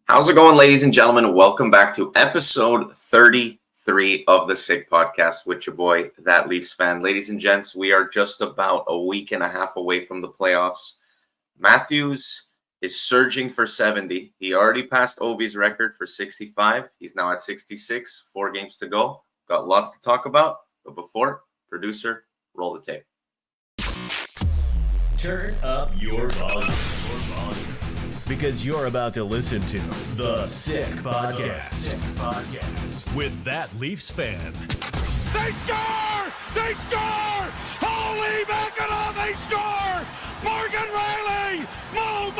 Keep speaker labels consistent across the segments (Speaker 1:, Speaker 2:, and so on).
Speaker 1: How's it going, ladies and gentlemen? Welcome back to episode 33 of the Sick Podcast with your boy, That Leafs Fan. Ladies and gents, we are just about a week and a half away from the playoffs. Matthews is surging for 70. He already passed Ovi's record for 65. He's now at 66, 4 games to go. Got lots to talk about, but before, producer, roll the tape.
Speaker 2: Turn up your volume. Because you're about to listen to The Sick Podcast. With That Leafs Fan.
Speaker 3: They score! They score! Holy mackerel, they score! Morgan Riley! Mo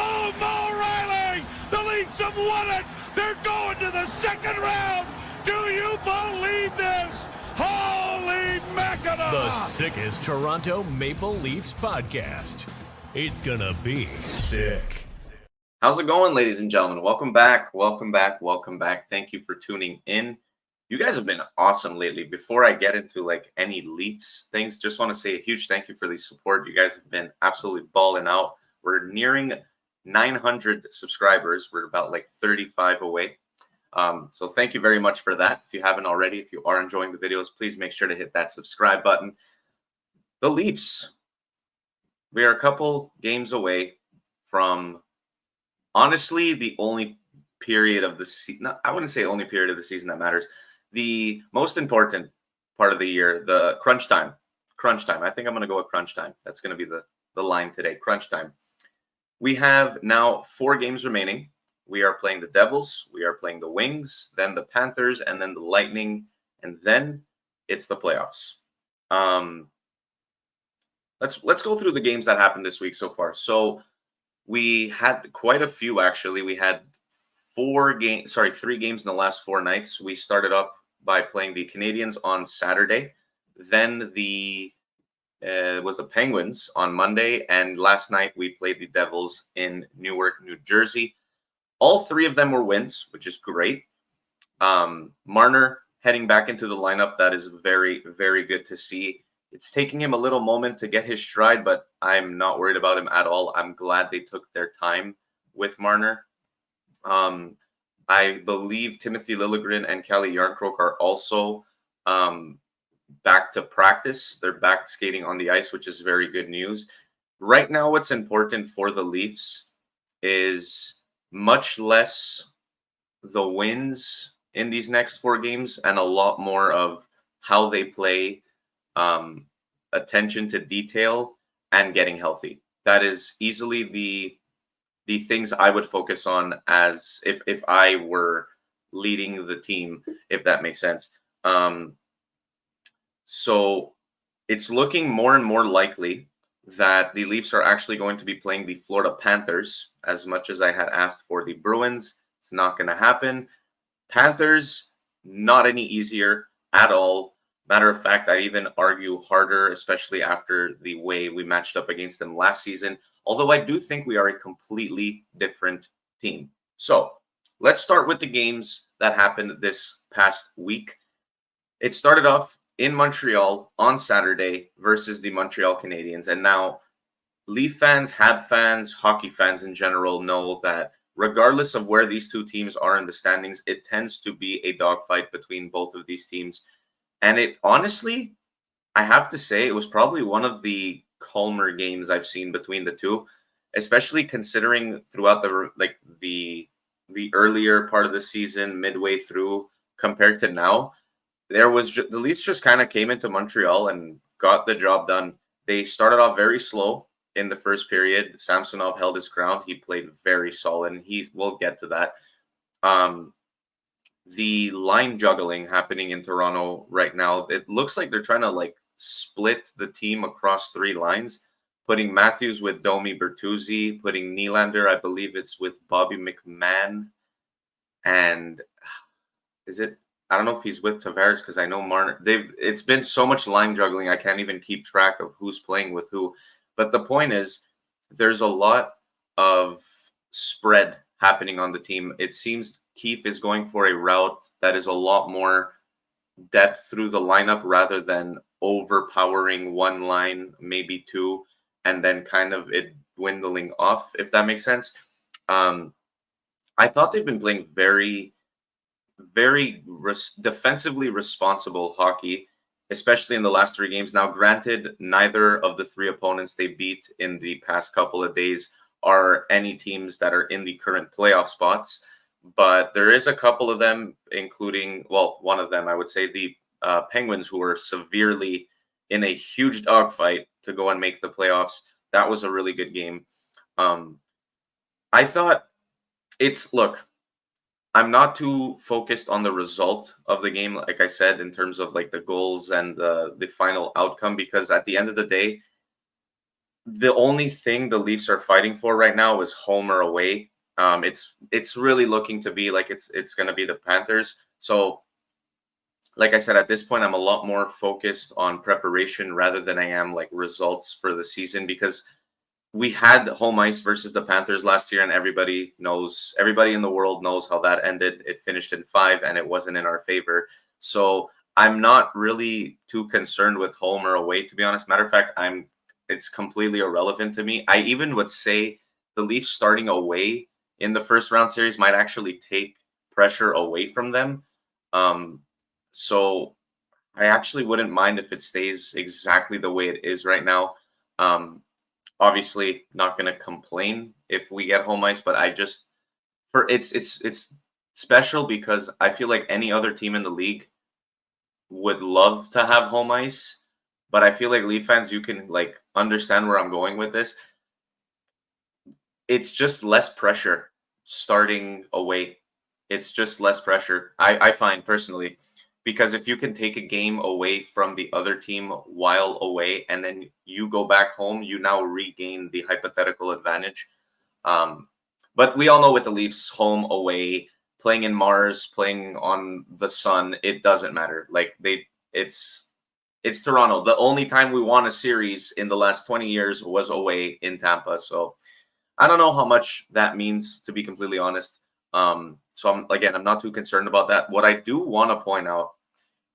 Speaker 3: Riley! The Leafs have won it! They're going to the second round! Do you believe this? Holy mackerel!
Speaker 2: The sickest Toronto Maple Leafs podcast. It's gonna be sick.
Speaker 1: How's it going, ladies and gentlemen? Welcome back. Thank you for tuning in. You guys have been awesome lately. Before I get into any Leafs things, just want to say a huge thank you for the support. You guys have been absolutely balling out. We're nearing 900 subscribers. We're about 35 away. So thank you very much for that. If you haven't already, if you are enjoying the videos, please make sure to hit that subscribe button. The Leafs, we are a couple games away from honestly the only period of the season. I wouldn't say only period of the season that matters. The most important part of the year, the crunch time. I think I'm going to go with crunch time. That's going to be the line today, crunch time. We have now 4 games remaining. We are playing the Devils, we are playing the Wings, then the Panthers, and then the Lightning, and then it's the playoffs. Let's go through the games that happened this week so far. So we had quite a few, actually. We had 3 games in the last 4 nights. We started up by playing the Canadiens on Saturday. Then was the Penguins on Monday. And last night we played the Devils in Newark, New Jersey. All 3 of them were wins, which is great. Marner heading back into the lineup. That is very, very good to see. It's taking him a little moment to get his stride, but I'm not worried about him at all. I'm glad they took their time with Marner. I believe Timothy Liljegren and Kalle Järnkrok are also back to practice. They're back skating on the ice, which is very good news. Right now, what's important for the Leafs is much less the wins in these next 4 games and a lot more of how they play, attention to detail, and getting healthy. That is easily the things I would focus on as if I were leading the team, if that makes sense. So it's looking more and more likely that the Leafs are actually going to be playing the Florida Panthers. As much as I had asked for the Bruins, it's not going to happen. Panthers, not any easier at all. Matter of fact, I'd even argue harder, especially after the way we matched up against them last season. Although I do think we are a completely different team. So let's start with the games that happened this past week. It started off in Montreal on Saturday versus the Montreal Canadiens. And now Leaf fans, Hab fans, hockey fans in general know that regardless of where these 2 teams are in the standings, it tends to be a dogfight between both of these teams. And it honestly, I have to say, it was probably one of the calmer games I've seen between the 2, especially considering throughout the earlier part of the season, midway through, compared to now, the Leafs just kind of came into Montreal and got the job done. They started off very slow in the first period. Samsonov held his ground. He played very solid, and we'll get to that. The line juggling happening in Toronto right now, it looks like they're trying to split the team across 3 lines, putting Matthews with Domi Bertuzzi, putting Nylander, I believe it's with Bobby McMahon, and I don't know if he's with Tavares because I know Marner. It's been so much line juggling, I can't even keep track of who's playing with who. But the point is, there's a lot of spread happening on the team. It seems Keefe is going for a route that is a lot more depth through the lineup rather than overpowering 1 line, maybe 2, and then kind of it dwindling off, if that makes sense. I thought they've been playing very, very defensively responsible hockey, especially in the last three games. Now, granted, neither of the three opponents they beat in the past couple of days are any teams that are in the current playoff spots, but there is a couple of them, including, well, one of them, I would say, the Penguins, who were severely in a huge dogfight to go and make the playoffs. That was a really good game. Um, I thought look, I'm not too focused on the result of the game, like I said, in terms of like the goals and the final outcome, because at the end of the day, the only thing the Leafs are fighting for right now is home or away. It's really looking to be like it's going to be the Panthers. So, like I said, at this point, I'm a lot more focused on preparation rather than I am like results for the season, because we had home ice versus the Panthers last year, and everybody in the world knows how that ended. It finished in 5, and it wasn't in our favor. So I'm not really too concerned with home or away, to be honest. Matter of fact, it's completely irrelevant to me. I even would say the Leafs starting away in the first round series might actually take pressure away from them. Um, so I actually wouldn't mind if it stays exactly the way it is right now. Um, Obviously, not going to complain if we get home ice, but I just for it's special because I feel like any other team in the league would love to have home ice, but I feel like Leaf fans, you can like understand where I'm going with this. It's just less pressure starting away. It's just less pressure. I find personally, because if you can take a game away from the other team while away and then you go back home, you now regain the hypothetical advantage. Um, but we all know with the Leafs, home, away, playing in Mars, playing on the sun, it doesn't matter. Like it's Toronto. The only time we won a series in the last 20 years was away in Tampa. So I don't know how much that means, to be completely honest. So I'm not too concerned about that. What I do want to point out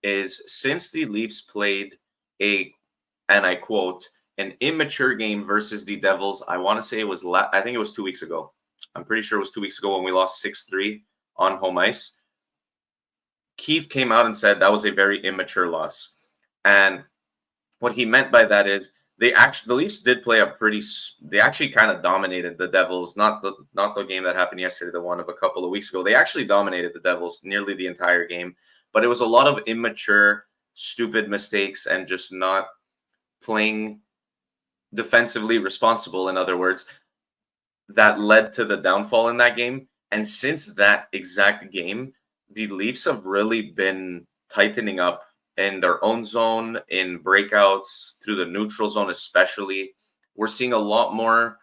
Speaker 1: is since the Leafs played and I quote, an immature game versus the Devils, I want to say it was, I think it was 2 weeks ago. I'm pretty sure it was 2 weeks ago when we lost 6-3 on home ice. Keefe came out and said that was a very immature loss. And what he meant by that is the Leafs did play they actually kind of dominated the Devils, not the game that happened yesterday, the one of a couple of weeks ago. They actually dominated the Devils nearly the entire game, but it was a lot of immature, stupid mistakes and just not playing defensively responsible, in other words, that led to the downfall in that game. And since that exact game, the Leafs have really been tightening up in their own zone, in breakouts, through the neutral zone, especially. We're seeing a lot more,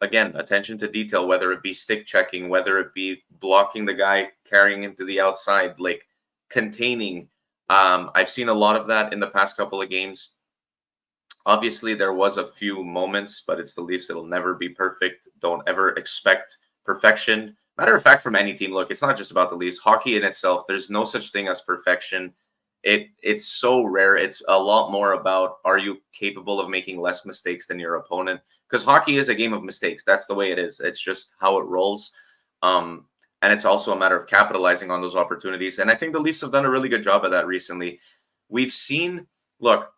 Speaker 1: again, attention to detail, whether it be stick checking, whether it be blocking the guy, carrying him to the outside, like containing. I've seen a lot of that in the past couple of games. Obviously, there was a few moments, but it's the Leafs. It'll never be perfect. Don't ever expect perfection. Matter of fact, from any team, look, it's not just about the Leafs. Hockey in itself, there's no such thing as perfection. It's so rare. It's a lot more about, are you capable of making less mistakes than your opponent? Because hockey is a game of mistakes. That's the way it is. It's just how it rolls. And it's also a matter of capitalizing on those opportunities. And I think the Leafs have done a really good job of that recently. We've seen, look,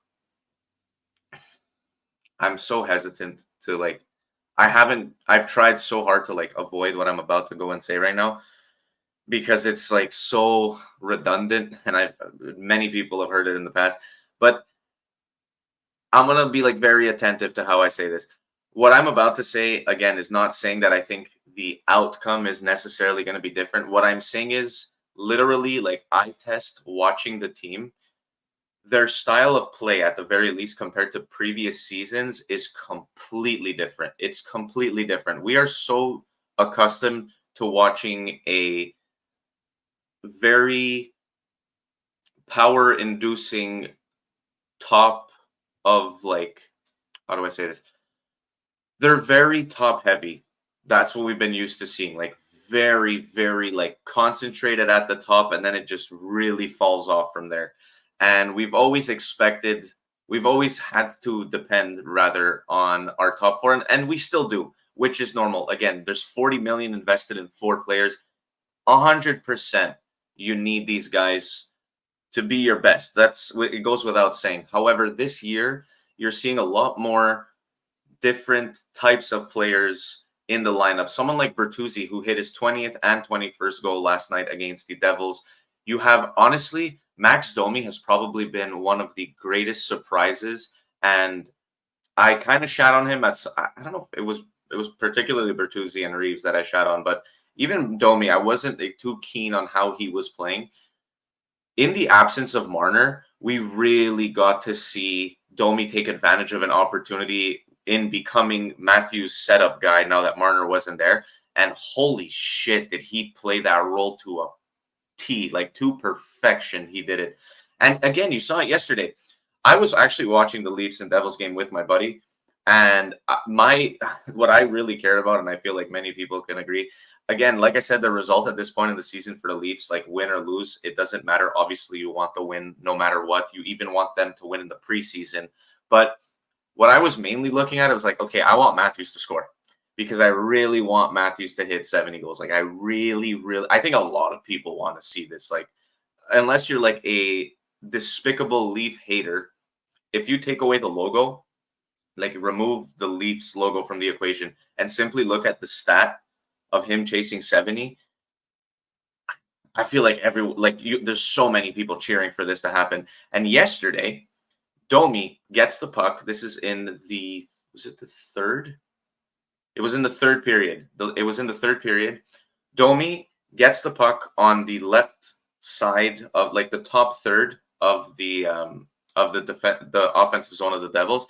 Speaker 1: I'm so hesitant to like I've tried so hard to like avoid what I'm about to go and say right now because it's like so redundant and I've many people have heard it in the past. But I'm going to be like very attentive to how I say this. What I'm about to say again is not saying that I think the outcome is necessarily going to be different. What I'm saying is literally like eye test watching the team, their style of play at the very least compared to previous seasons is completely different. It's completely different. We are so accustomed to watching a very power inducing top of like, how do I say this? They're very top heavy. That's what we've been used to seeing. Like very, very like concentrated at the top, and then it just really falls off from there. And we've always had to depend rather on our top four, and we still do. which is normal. Again, there's 40 million invested in 4 players. 100% you need these guys to be your best. It goes without saying. However, this year you're seeing a lot more different types of players in the lineup. Someone like Bertuzzi, who hit his 20th and 21st goal last night against the Devils. You have, honestly, Max Domi has probably been one of the greatest surprises, and I kind of shat on him I don't know if it was particularly Bertuzzi and Reeves that I shat on, but even Domi, I wasn't too keen on how he was playing. In the absence of Marner, we really got to see Domi take advantage of an opportunity in becoming Matthews' setup guy now that Marner wasn't there. And holy shit, did he play that role to a T, like to perfection. He did it. And again, you saw it yesterday. I was actually watching the Leafs and Devils game with my buddy, and what I really cared about, and I feel like many people can agree. Again, like I said, the result at this point in the season for the Leafs, like win or lose, it doesn't matter. Obviously, you want the win no matter what. You even want them to win in the preseason. But what I was mainly looking at, it was like, okay, I want Matthews to score because I really want Matthews to hit 70 goals. Like I really, I think a lot of people want to see this. Like, unless you're like a despicable Leaf hater, if you take away the logo, like remove the Leafs logo from the equation and simply look at the stat of him chasing 70, I feel like there's so many people cheering for this to happen. And yesterday, Domi gets the puck. This is was it the third? It was in the third period. It was in the third period. Domi gets the puck on the left side of like the top third of the the offensive zone of the Devils,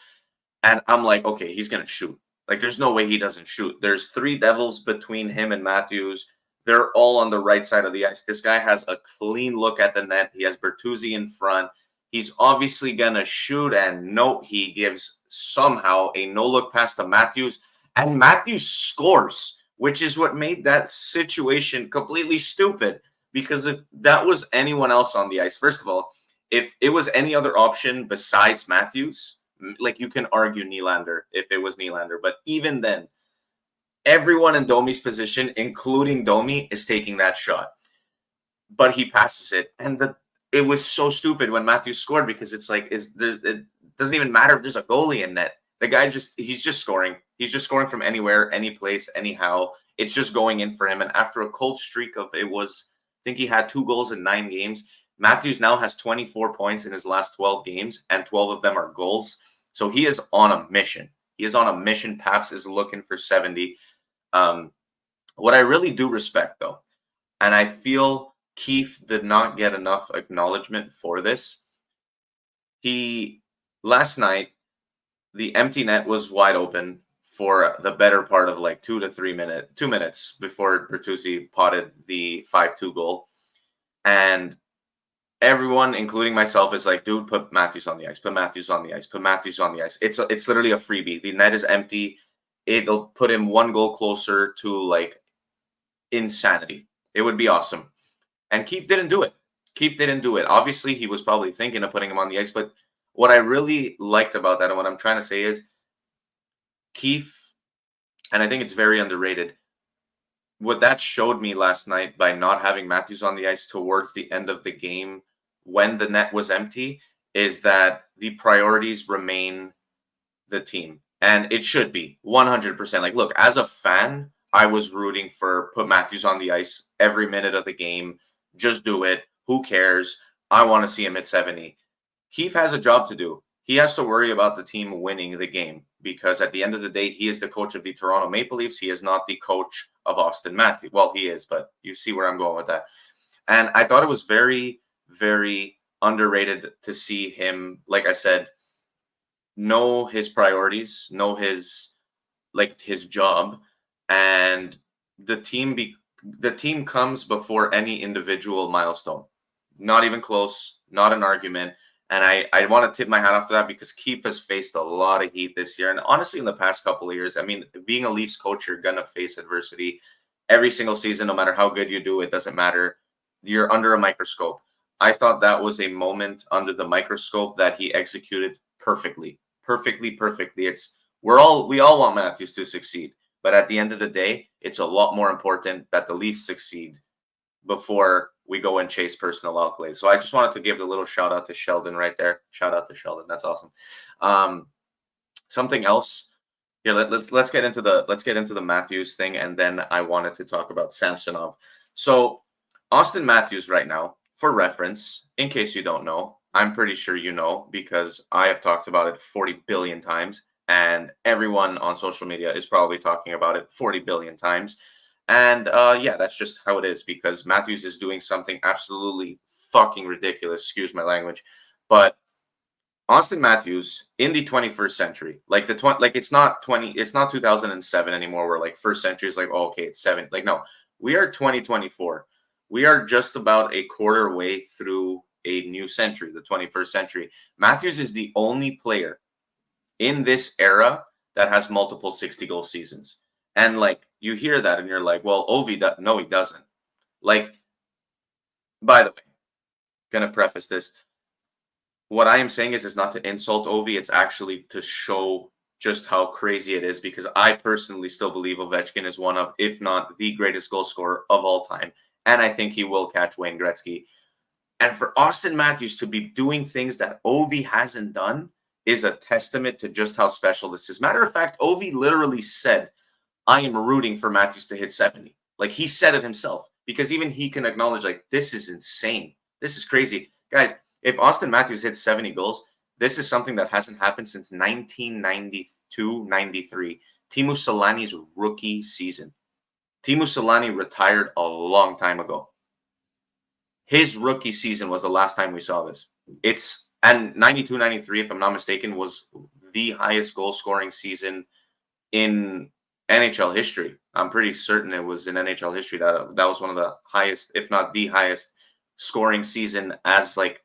Speaker 1: and I'm like, okay, he's gonna shoot. Like, there's no way he doesn't shoot. There's 3 Devils between him and Matthews. They're all on the right side of the ice. This guy has a clean look at the net. He has Bertuzzi in front. He's obviously gonna shoot, and no, he gives somehow a no-look pass to Matthews, and Matthews scores, which is what made that situation completely stupid. Because if that was anyone else on the ice, first of all, if it was any other option besides Matthews, like you can argue Nylander if it was Nylander, but even then, everyone in Domi's position, including Domi, is taking that shot. But he passes it, and it was so stupid when Matthews scored because it's like it doesn't even matter if there's a goalie in net. The guy he's just scoring. He's just scoring from anywhere, any place, anyhow. It's just going in for him. And after a cold streak of I think he had 2 goals in 9 games. Matthews now has 24 points in his last 12 games, and 12 of them are goals. So he is on a mission. He is on a mission. Paps is looking for 70. What I really do respect, though, and I feel Keefe did not get enough acknowledgement for this. Last night, the empty net was wide open for the better part of like 2 minutes before Bertuzzi potted the 5-2 goal. And everyone, including myself, is like, dude, put Matthews on the ice, put Matthews on the ice, put Matthews on the ice. It's literally a freebie. The net is empty. It'll put him 1 goal closer to like insanity. It would be awesome. And Keefe didn't do it. Obviously, he was probably thinking of putting him on the ice, but what I really liked about that and what I'm trying to say is Keefe, and I think it's very underrated, what that showed me last night by not having Matthews on the ice towards the end of the game when the net was empty is that the priorities remain the team. And it should be 100%. Like, look, as a fan, I was rooting for put Matthews on the ice every minute of the game. Just do it. Who cares? I want to see him at 70. Keefe has a job to do. He has to worry about the team winning the game because at the end of the day, he is the coach of the Toronto Maple Leafs. He is not the coach of Auston Matthews. Well, he is, but you see where I'm going with that. And I thought it was very, very underrated to see him, like I said, know his priorities, know his job, and the team comes before any individual milestone. Not even close, not an argument. And I want to tip my hat off to that because Keefe has faced a lot of heat this year. And honestly, in the past couple of years, I mean, being a Leafs coach, you're going to face adversity every single season, no matter how good you do. It doesn't matter. You're under a microscope. I thought that was a moment under the microscope that he executed perfectly. We all want Matthews to succeed. But at the end of the day, it's a lot more important that the Leafs succeed before we go and chase personal accolades. So I just wanted to give the little shout out to Sheldon right there. Shout out to Sheldon. That's awesome. Um, Something else. Yeah, let's get into the Matthews thing, and then I wanted to talk about Samsonov. So Auston Matthews right now, for reference, in case you don't know, I'm pretty sure you know because I have talked about it 40 billion times, and everyone on social media is probably talking about it 40 billion times. And yeah, that's just how it is because Matthews is doing something absolutely fucking ridiculous. Excuse my language, but Auston Matthews in the 21st century, like like it's not 2007 anymore, where like first century is like, oh, okay, it's seven. Like, no, we are 2024. We are just about a quarter way through a new century, the 21st century. Matthews is the only player in this era that has multiple 60 goal seasons. And like you hear that and you're like, well, no, he doesn't. Like, by the way, gonna preface this. What I am saying is not to insult Ovi. It's actually to show just how crazy it is because I personally still believe Ovechkin is one of, if not the greatest goal scorer of all time. And I think he will catch Wayne Gretzky. And for Auston Matthews to be doing things that Ovi hasn't done is a testament to just how special this is. Matter of fact, Ovi literally said, I am rooting for Matthews to hit 70. Like he said it himself because even he can acknowledge, like, this is insane. This is crazy. Guys, if Auston Matthews hits 70 goals, this is something that hasn't happened since 1992-93, Teemu Selanne's rookie season. Teemu Selanne retired a long time ago. His rookie season was the last time we saw this. And 92-93, if I'm not mistaken, was the highest goal scoring season in NHL history. I'm pretty certain it was in NHL history that was one of the highest, if not the highest, scoring season as like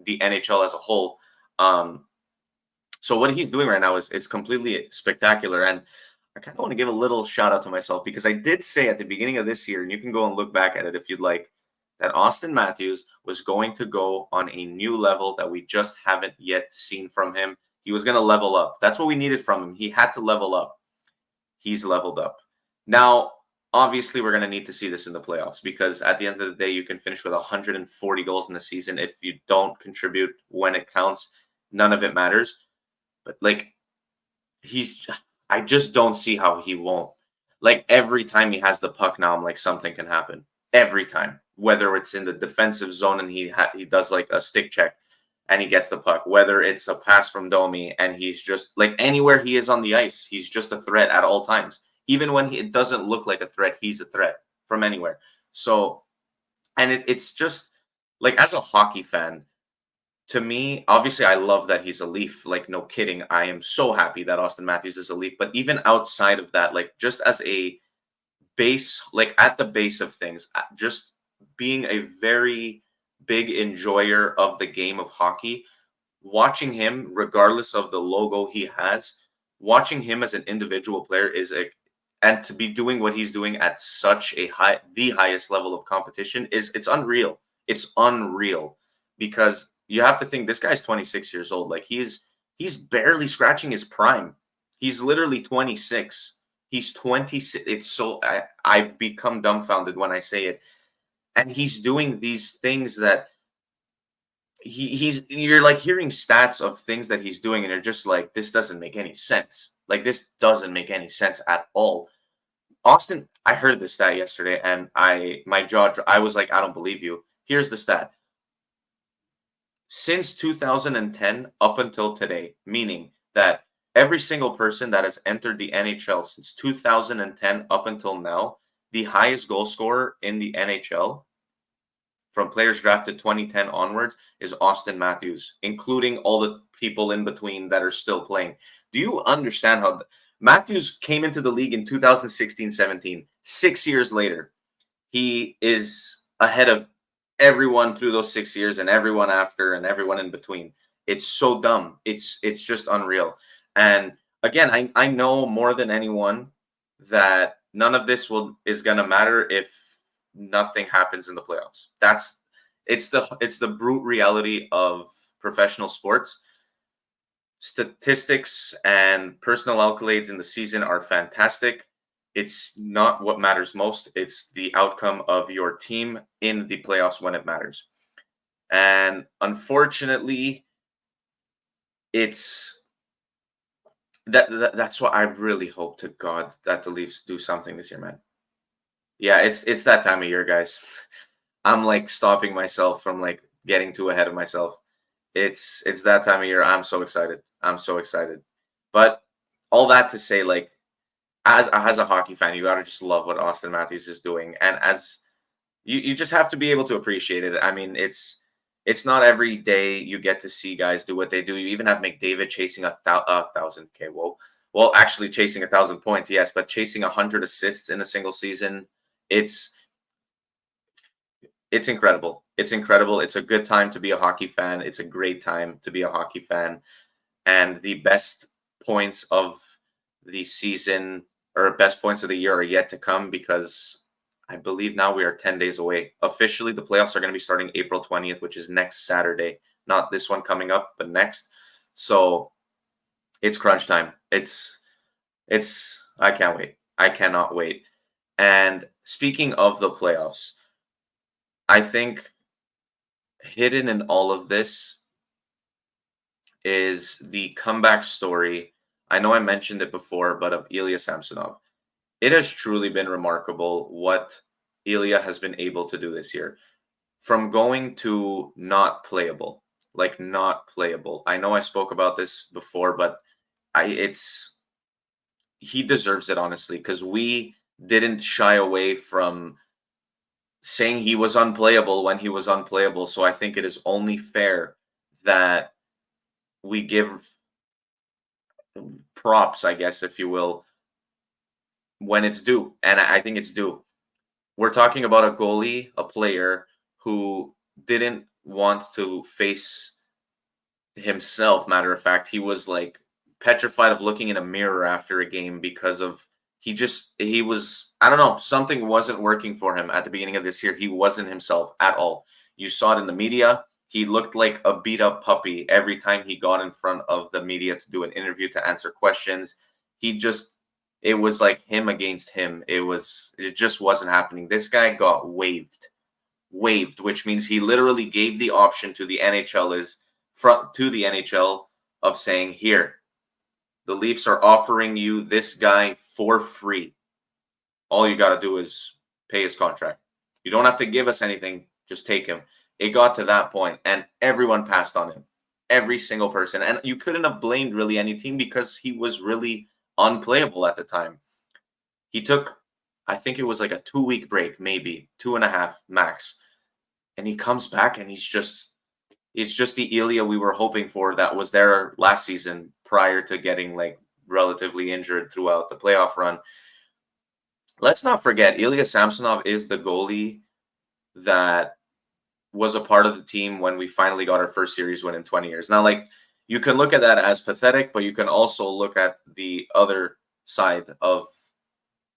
Speaker 1: the NHL as a whole. So what he's doing right now is it's completely spectacular, and I kind of want to give a little shout out to myself because I did say at the beginning of this year, and you can go and look back at it if you'd like, that Auston Matthews was going to go on a new level that we just haven't yet seen from him. He was going to level up. That's what we needed from him. He had to level up. He's leveled up. Now, obviously, we're going to need to see this in the playoffs because at the end of the day, you can finish with 140 goals in the season. If you don't contribute when it counts, none of it matters. But like, I just don't see how he won't. Like every time he has the puck now, I'm like, something can happen. Every time, whether it's in the defensive zone and he does like a stick check and he gets the puck, whether it's a pass from Domi and he's just like anywhere he is on the ice, he's just a threat at all times. Even when it doesn't look like a threat, he's a threat from anywhere. So, and it's just like as a hockey fan, to me, obviously, I love that he's a Leaf. Like, no kidding. I am so happy that Auston Matthews is a Leaf. But even outside of that, like, just as a base, like at the base of things, just being a very big enjoyer of the game of hockey, watching him, regardless of the logo he has, watching him as an individual player and to be doing what he's doing at such the highest level of competition it's unreal. It's unreal because you have to think this guy's 26 years old. Like he's barely scratching his prime. He's literally 26. He's 26. It's so I become dumbfounded when I say it. And he's doing these things that you're like hearing stats of things that he's doing and you're just like, this doesn't make any sense. Like this doesn't make any sense at all. Austin, I heard this stat yesterday and I was like, I don't believe you. Here's the stat. Since 2010 up until today, meaning that every single person that has entered the NHL since 2010 up until now, the highest goal scorer in the NHL from players drafted 2010 onwards is Auston Matthews, including all the people in between that are still playing. Do you understand how Matthews came into the league in 2016-17? 6 years later, he is ahead of everyone through those 6 years and everyone after and everyone in between. It's so dumb. It's just unreal. And again, I know more than anyone that none of this is gonna matter if nothing happens in the playoffs. It's the brute reality of professional sports. Statistics and personal accolades in the season are fantastic. it's not what matters most. It's the outcome of your team in the playoffs when it matters. And unfortunately, it's that's what I really hope to God that the Leafs do something this year, man. Yeah, it's that time of year, guys. I'm like stopping myself from like getting too ahead of myself. It's that time of year. I'm so excited. I'm so excited. But all that to say, like as a hockey fan, you gotta just love what Auston Matthews is doing, and as you just have to be able to appreciate it. I mean, it's not every day you get to see guys do what they do. You even have McDavid chasing a thousand. Okay, well, actually chasing 1,000 points, yes, but chasing 100 assists in a single season, it's it's incredible. It's incredible. It's a good time to be a hockey fan. It's a great time to be a hockey fan, and the best points of the season or best points of the year are yet to come because I believe now we are 10 days away. Officially, the playoffs are going to be starting April 20th, which is next Saturday. Not this one coming up, but next. So it's crunch time. I can't wait. I cannot wait. And speaking of the playoffs, I think hidden in all of this is the comeback story. I know I mentioned it before, but of Ilya Samsonov. It has truly been remarkable what Ilya has been able to do this year. From going to not playable, like not playable. I know I spoke about this before, but I it's he deserves it honestly because we didn't shy away from saying he was unplayable when he was unplayable. So I think it is only fair that we give props, I guess, if you will, when it's due. And I think it's due. We're talking about a goalie, a player who didn't want to face himself. Matter of fact, he was like petrified of looking in a mirror after a game because of he was I don't know, something wasn't working for him at the beginning of this year. He wasn't himself at all. You saw it in the media. He looked like a beat up puppy every time he got in front of the media to do an interview to answer questions. He just it was like him against him. It just wasn't happening. This guy got waived, which means he literally gave the option to the NHL of saying, "Here, the Leafs are offering you this guy for free. All you got to do is pay his contract. You don't have to give us anything, just take him." It got to that point, and everyone passed on him. Every single person. And you couldn't have blamed really any team because he was really unplayable at the time. He took, I think it was like a 2 week break, maybe 2.5 max. And he comes back and he's just the Ilya we were hoping for that was there last season prior to getting like relatively injured throughout the playoff run. Let's not forget Ilya Samsonov is the goalie that was a part of the team when we finally got our first series win in 20 years. Now, like you can look at that as pathetic, but you can also look at the other side of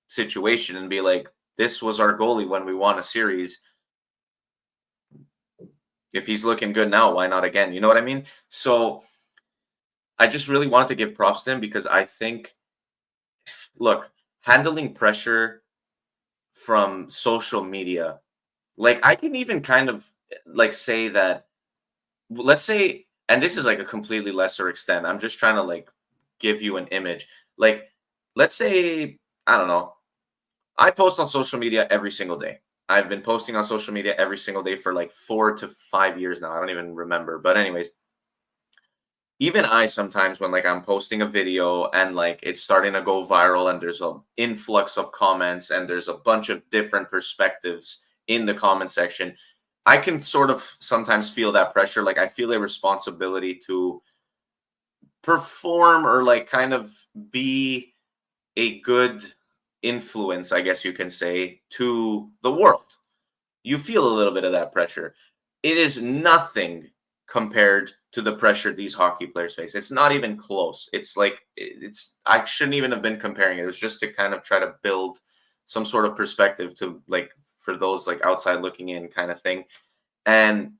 Speaker 1: situation and be like, this was our goalie when we won a series. If he's looking good now, why not again? You know what I mean? So I just really wanted to give props to him because I think, look, handling pressure from social media, like I can even kind of like say that, let's say, and this is like a completely lesser extent. I'm just trying to like give you an image. Like, let's say, I don't know, I post on social media every single day. I've been posting on social media every single day for like 4 to 5 years now. I don't even remember. But anyways, even I sometimes when like I'm posting a video and like it's starting to go viral and there's a influx of comments and there's a bunch of different perspectives in the comment section, I can sort of sometimes feel that pressure. Like I feel a responsibility to perform or like kind of be a good influence, I guess you can say, to the world. You feel a little bit of that pressure. It is nothing compared to the pressure these hockey players face. It's not even close. It's like I shouldn't even have been comparing it. It was just to kind of try to build some sort of perspective to like for those like outside looking in kind of thing. And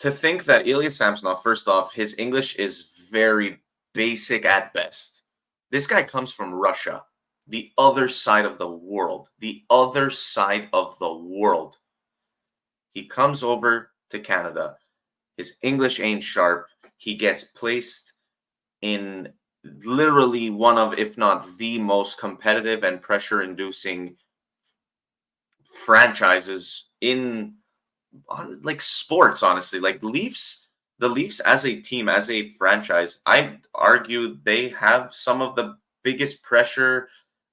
Speaker 1: to think that Ilya Samsonov, first off, his English is very basic at best. This guy comes from Russia. the other side of the world. The other side of the world. He comes over to Canada. His English ain't sharp. He gets placed in literally one of, if not the most competitive and pressure-inducing franchises in like sports, honestly. Like the Leafs as a team, as a franchise, I'd argue they have some of the biggest pressure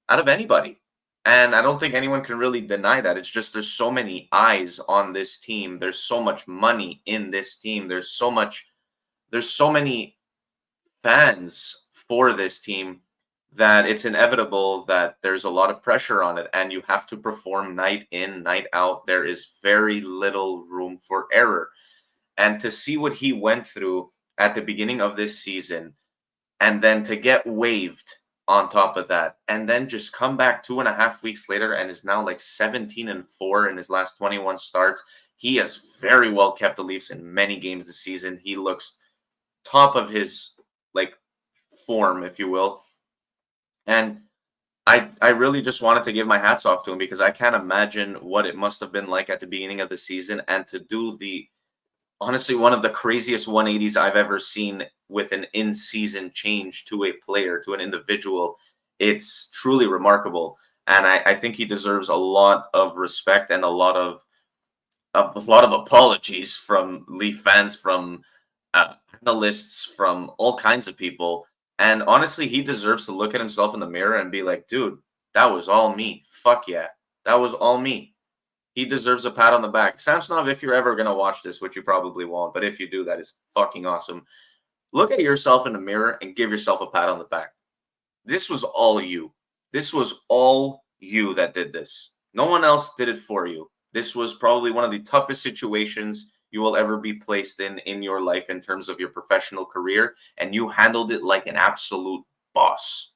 Speaker 1: out of anybody. And I don't think anyone can really deny that. It's just there's so many eyes on this team. There's so much money in this team. There's so many fans for this team that it's inevitable that there's a lot of pressure on it and you have to perform night in, night out. There is very little room for error. And to see what he went through at the beginning of this season and then to get waived on top of that and then just come back 2.5 weeks later and is now like 17-4 in his last 21 starts. He has very well kept the Leafs in many games this season. He looks top of his like form, if you will. And I really just wanted to give my hats off to him because I can't imagine what it must have been like at the beginning of the season and to do honestly one of the craziest 180s I've ever seen with an in-season change to a player, to an individual. It's truly remarkable. And I think he deserves a lot of respect and a lot of apologies from Leaf fans, from analysts, from all kinds of people. And honestly, he deserves to look at himself in the mirror and be like, dude, that was all me. Fuck yeah. That was all me. He deserves a pat on the back. Samsonov, if you're ever going to watch this, which you probably won't, but if you do, that is fucking awesome. Look at yourself in the mirror and give yourself a pat on the back. This was all you. This was all you that did this. No one else did it for you. This was probably one of the toughest situations you will ever be placed in your life in terms of your professional career, and you handled it like an absolute boss.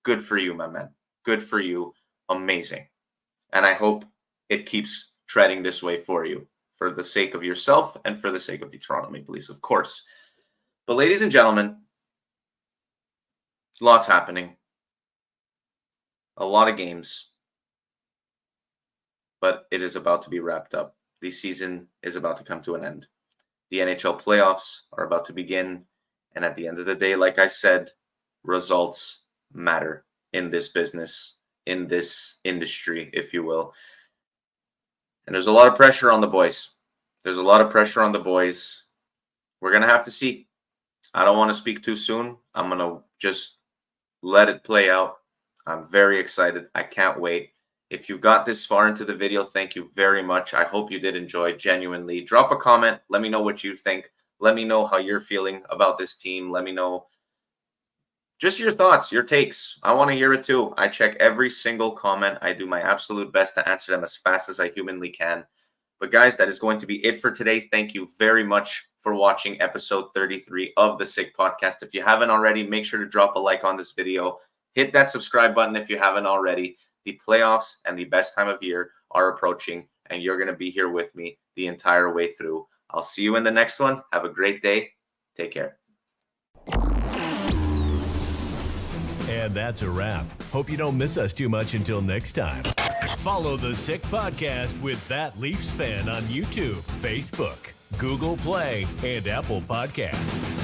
Speaker 1: Good for you, my man. Good for you. Amazing. And I hope it keeps treading this way for you, for the sake of yourself and for the sake of the Toronto Maple Leafs, of course. But ladies and gentlemen, lots happening. A lot of games. But it is about to be wrapped up. The season is about to come to an end. The NHL playoffs are about to begin. And at the end of the day, like I said, results matter in this business, in this industry, if you will. And there's a lot of pressure on the boys. There's a lot of pressure on the boys. We're going to have to see. I don't want to speak too soon. I'm going to just let it play out. I'm very excited. I can't wait. If you got this far into the video, thank you very much. I hope you did enjoy, genuinely. Drop a comment. Let me know what you think. Let me know how you're feeling about this team. Let me know just your thoughts, your takes. I want to hear it too. I check every single comment. I do my absolute best to answer them as fast as I humanly can. But guys, that is going to be it for today. Thank you very much for watching episode 33 of the Sick Podcast. If you haven't already, make sure to drop a like on this video. Hit that subscribe button if you haven't already. The playoffs and the best time of year are approaching, and you're going to be here with me the entire way through. I'll see you in the next one. Have a great day. Take care.
Speaker 2: And that's a wrap. Hope you don't miss us too much until next time. Follow the Sick Podcast with That Leafs Fan on YouTube, Facebook, Google Play, and Apple Podcasts.